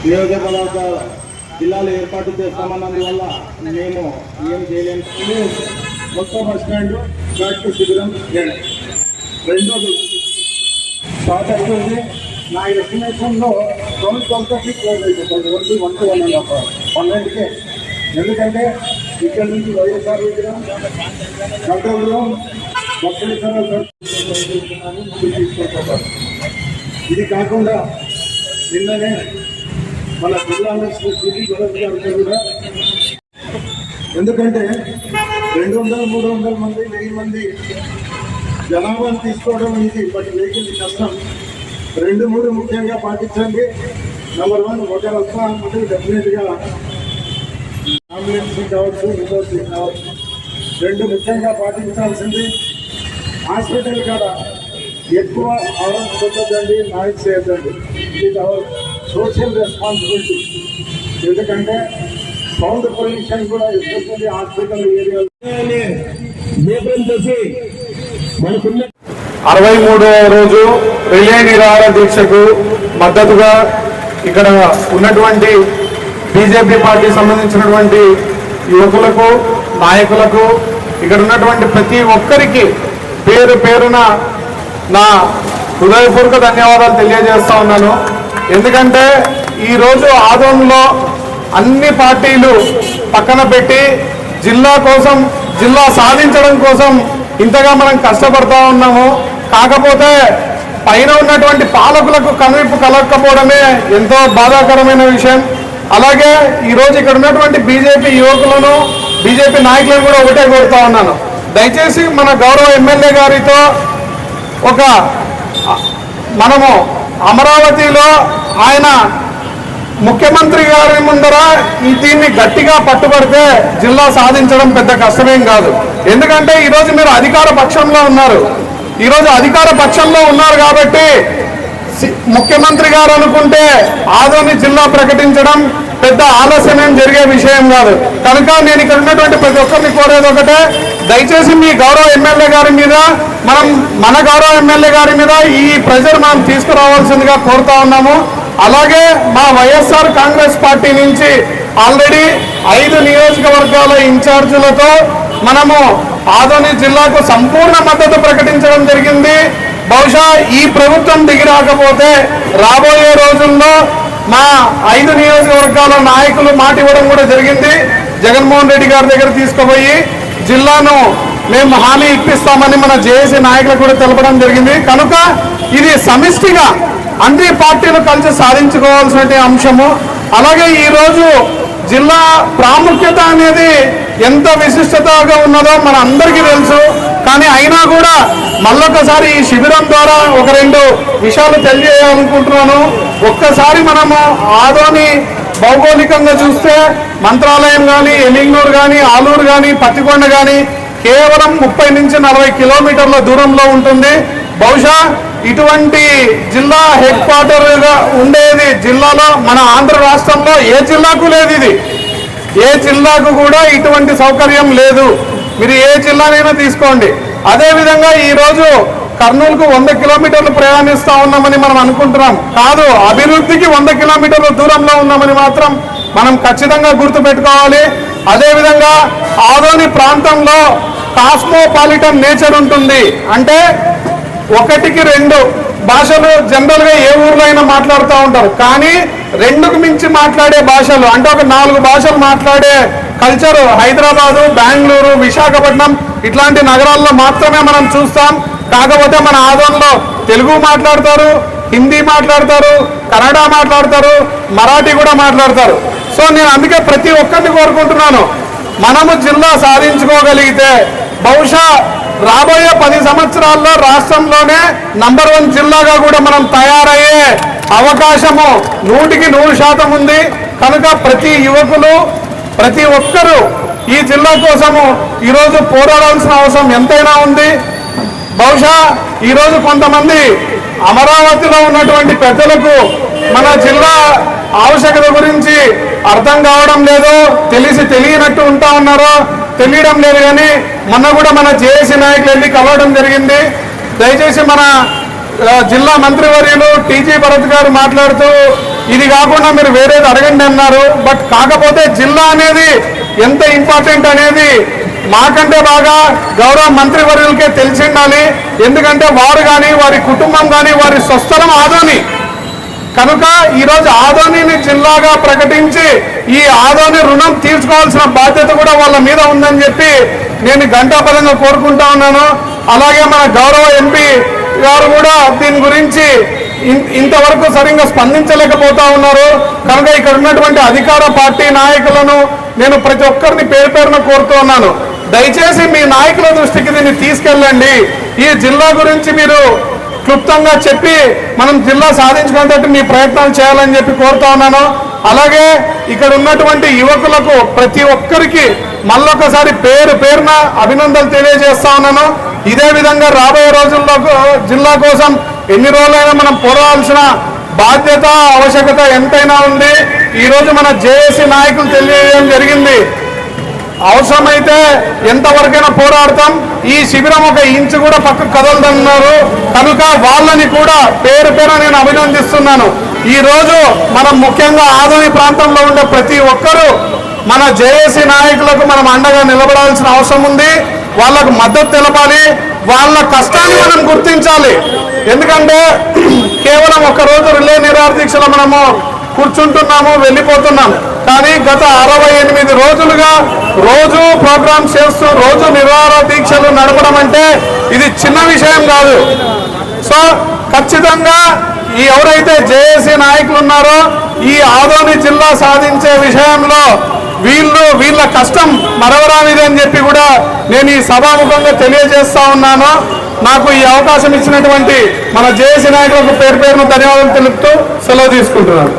నియోజకవర్గ జిల్లాలో ఏర్పాటు చేస్తామన్నందువల్ల మేము ఏం చేయలేము. కొత్త బస్ స్టాండ్ ఫ్లాట్ శిబిరం రెండోది స్టార్ట్ అవుతుంది. నా ఎస్టిమేషన్లో 12:30కి క్లోజ్ అయిపోతుంది. 1:30కే. ఎందుకంటే ఇక్కడ నుంచి వైఎస్ఆర్ విగ్రహం కంట్రోల్లో తీసుకెళ్ళిపోతారు. ఇది కాకుండా నిన్ననే మన జిల్లా గారితో కూడా, ఎందుకంటే 200-300 మంది 1000 మంది జనాభాను తీసుకోవడం అనేది బట్ వెహికల్ కష్టం. 2-3 ముఖ్యంగా పాటించండి. నెంబర్ 1 ఒకరు వస్తా అంటే డెఫినెట్గా అంబులెన్స్ కావచ్చు, ఇంకోటి కావచ్చు. 2 ముఖ్యంగా పాటించాల్సింది హాస్పిటల్ కాడ ఎక్కువ అవర్ కొట్టద్దండి, నాయిస్ చేయద్దండి. ఇది అవర్ సోషల్ రెస్పాన్సిబిలిటీ. ఎందుకంటే సౌండ్ పొల్యూషన్ కూడా ఎస్పెషల్లీ హాస్పిటల్ ఏరియాలో 63వ రోజు రిలే నిరాహార దీక్షకు మద్దతుగా ఇక్కడ ఉన్నటువంటి బీజేపీ పార్టీ సంబంధించినటువంటి యువకులకు, నాయకులకు, ఇక్కడ ఉన్నటువంటి ప్రతి ఒక్కరికి పేరు పేరున నా హృదయపూర్వక ధన్యవాదాలు తెలియజేస్తా ఉన్నాను. ఎందుకంటే ఈరోజు ఆదోన్లో అన్ని పార్టీలు పక్కన పెట్టి జిల్లా కోసం, జిల్లా సాధించడం కోసం ఇంతగా మనం కష్టపడతా ఉన్నాము. కాకపోతే పైన ఉన్నటువంటి పాలకులకు కనువిప్పు కలగకపోవడమే ఎంతో బాధాకరమైన విషయం. అలాగే ఈరోజు ఇక్కడ ఉన్నటువంటి బీజేపీ యువకులను, బీజేపీ నాయకులను కూడా ఒకటే కోరుతా ఉన్నాను. దయచేసి మన గౌరవ ఎమ్మెల్యే గారితో మనము అమరావతిలో ఆయన ముఖ్యమంత్రి గారి ముందర దీన్ని గట్టిగా పట్టుబడితే జిల్లా సాధించడం పెద్ద కష్టమేం కాదు. ఎందుకంటే ఈరోజు మీరు అధికార పక్షంలో ఉన్నారు. కాబట్టి ముఖ్యమంత్రి గారు అనుకుంటే ఆదోని జిల్లా ప్రకటించడం పెద్ద ఆలస్యమేం జరిగే విషయం కాదు. కనుక నేను ఇక్కడ ఉన్నటువంటి ప్రతి ఒక్కరిని కోరేది ఒకటే, దయచేసి మీ గౌరవ ఎమ్మెల్యే గారి మీద, మన గౌరవ ఎమ్మెల్యే గారి మీద ఈ ప్రెజర్ మనం తీసుకురావాల్సిందిగా కోరుతా ఉన్నాము. అలాగే మా వైఎస్ఆర్ కాంగ్రెస్ పార్టీ నుంచి ఆల్రెడీ 5 నియోజకవర్గాల ఇన్ఛార్జీలతో మనము ఆదోని జిల్లాకు సంపూర్ణ మద్దతు ప్రకటించడం జరిగింది. బహుశా ఈ ప్రభుత్వం దిగి రాకపోతే రాబోయే రోజుల్లో మా 5 నియోజకవర్గాల నాయకులు మాట ఇవ్వడం కూడా జరిగింది. జగన్మోహన్ రెడ్డి గారి దగ్గర తీసుకుపోయి జిల్లాను మేము హామీ ఇప్పిస్తామని మన జేఏసీ నాయకులకు కూడా తెలపడం జరిగింది. కనుక ఇది సమిష్టిగా అన్ని పార్టీలు కలిసి సాధించుకోవాల్సిన అంశము. అలాగే ఈరోజు జిల్లా ప్రాముఖ్యత అనేది ఎంత విశిష్టతగా ఉన్నదో మన అందరికీ తెలుసు. కానీ అయినా కూడా మళ్ళొకసారి ఈ శిబిరం ద్వారా 1-2 విషయాలు తెలియజేయాలనుకుంటున్నాను. ఒక్కసారి మనము ఆదోని భౌగోళికంగా చూస్తే మంత్రాలయం కానీ, ఎలింగనూరు కానీ, ఆలూరు కానీ, పత్తికొండ కానీ కేవలం 30 నుంచి 40 కిలోమీటర్ల దూరంలో ఉంటుంది. బహుశా ఇటువంటి జిల్లా హెడ్ క్వార్టర్గా ఉండేది జిల్లాలో మన ఆంధ్ర రాష్ట్రంలో ఏ జిల్లాకు లేదు. ఇది ఏ జిల్లాకు కూడా ఇటువంటి సౌకర్యం లేదు. మీరు ఏ జిల్లానైనా తీసుకోండి. అదేవిధంగా ఈరోజు కర్నూలుకు 100 కిలోమీటర్లు ప్రయాణిస్తూ ఉన్నామని మనం అనుకుంటున్నాం. కాదు, అభివృద్ధికి 100 కిలోమీటర్ల దూరంలో ఉన్నామని మాత్రం మనం ఖచ్చితంగా గుర్తుపెట్టుకోవాలి. అదేవిధంగా ఆదోని ప్రాంతంలో కాస్మోపాలిటన్ నేచర్ ఉంటుంది. అంటే 1కి 2 భాషలు జనరల్గా ఏ ఊర్లో అయినా మాట్లాడుతూ ఉంటారు. కానీ 2కు మించి మాట్లాడే భాషలు, అంటే ఒక 4 భాషలు మాట్లాడే కల్చర్ హైదరాబాదు, బెంగళూరు, విశాఖపట్నం ఇట్లాంటి నగరాల్లో మాత్రమే మనం చూస్తాం. కాకపోతే మన ఆదోన్లో తెలుగు మాట్లాడతారు, హిందీ మాట్లాడతారు, కన్నడ మాట్లాడతారు, మరాఠీ కూడా మాట్లాడతారు. సో నేను అందుకే ప్రతి ఒక్కరిని కోరుకుంటున్నాను, మనము జిల్లా సాధించుకోగలిగితే బహుశా రాబోయే 10 సంవత్సరాల్లో రాష్ట్రంలోనే నంబర్ 1 జిల్లాగా కూడా మనం తయారయ్యే అవకాశము 100% ఉంది. కనుక ప్రతి యువకులు, ప్రతి ఒక్కరూ ఈ జిల్లా కోసము ఈరోజు పోరాడాల్సిన అవసరం ఎంతైనా ఉంది. బహుశా ఈరోజు కొంతమంది అమరావతిలో ఉన్నటువంటి పెద్దలకు మన జిల్లా ఆవశ్యకత గురించి అర్థం కావడం లేదో, తెలియనట్టు ఉంటా ఉన్నారో తెలియడం లేదు. కానీ మొన్న కూడా మన జేఏసీ నాయకులు వెళ్ళి కలవడం జరిగింది. దయచేసి మన జిల్లా మంత్రివర్యులు టీజీ భరత్ గారు మాట్లాడుతూ ఇది కాకుండా మీరు వేరేది అడగండి అన్నారు. బట్ కాకపోతే జిల్లా అనేది ఎంత ఇంపార్టెంట్ అనేది మాకంటే బాగా గౌరవ మంత్రివర్యులకే తెలిసి ఉండాలి. ఎందుకంటే వారు కానీ వారి కుటుంబం కానీ వారి స్వస్థలం ఆదోని కనుక ఈరోజు ఆదోనిని జిల్లాగా ప్రకటించి ఈ ఆదోని రుణం తీర్చుకోవాల్సిన బాధ్యత కూడా వాళ్ళ మీద ఉందని చెప్పి నేను ఘంటాపరంగా కోరుకుంటా ఉన్నాను. అలాగే మన గౌరవ ఎంపీ గారు కూడా దీని గురించి ఇంతవరకు సరిగ్గా స్పందించలేకపోతా ఉన్నారు. కనుక ఇక్కడ ఉన్నటువంటి అధికార పార్టీ నాయకులను నేను ప్రతి ఒక్కరిని పేరు పేరున కోరుతూ ఉన్నాను, దయచేసి మీ నాయకుల దృష్టికి దీన్ని తీసుకెళ్ళండి. ఈ జిల్లా గురించి మీరు క్లుప్తంగా చెప్పి మనం జిల్లా సాధించుకునేటట్టు మీ ప్రయత్నాలు చేయాలని చెప్పి కోరుతా ఉన్నాను. అలాగే ఇక్కడ ఉన్నటువంటి యువకులకు ప్రతి ఒక్కరికి మళ్ళొకసారి పేరు పేరున అభినందనలు తెలియజేస్తా ఉన్నాను. ఇదే విధంగా రాబోయే రోజుల్లో జిల్లా కోసం ఎన్ని రోజులైనా మనం పోరాడాల్సిన బాధ్యత ఆవశ్యకత ఎంతైనా ఉంది. ఈరోజు మన జేఏసీ నాయకులు తెలియజేయడం జరిగింది, అవసరమైతే ఎంతవరకైనా పోరాడతాం, ఈ శిబిరం ఒక ఇంచు కూడా పక్కకు కదలదన్నారు. కనుక వాళ్ళని కూడా పేరు పేరు నేను అభినందిస్తున్నాను. ఈ రోజు మనం ముఖ్యంగా ఆదోని ప్రాంతంలో ఉండే ప్రతి ఒక్కరూ మన జేఏసీ నాయకులకు మనం అండగా నిలబడాల్సిన అవసరం ఉంది. వాళ్ళకు మద్దతు తెలపాలి, వాళ్ళ కష్టాన్ని మనం గుర్తించాలి. ఎందుకంటే కేవలం ఒక్కరోజు రిలే నిరాహార దీక్షలో మనము కూర్చుంటున్నాము, వెళ్ళిపోతున్నాం. కానీ గత 68 రోజులుగా రోజు ప్రోగ్రామ్స్ చేస్తూ రోజు నిరాహార దీక్షలు నడపడం అంటే ఇది చిన్న విషయం కాదు. సో ఖచ్చితంగా ఈ ఎవరైతే జేఏసీ నాయకులు ఉన్నారో ఈ ఆదోని జిల్లా సాధించే విషయంలో వీళ్ళ కష్టం మరవరానిది అని చెప్పి కూడా నేను ఈ సభాముఖంగా తెలియజేస్తా ఉన్నాను. నాకు ఈ అవకాశం ఇచ్చినటువంటి మన జేఏసీ నాయకులకు పేరు పేరును ధన్యవాదాలు తెలుపుతూ సెలవు తీసుకుంటున్నాను.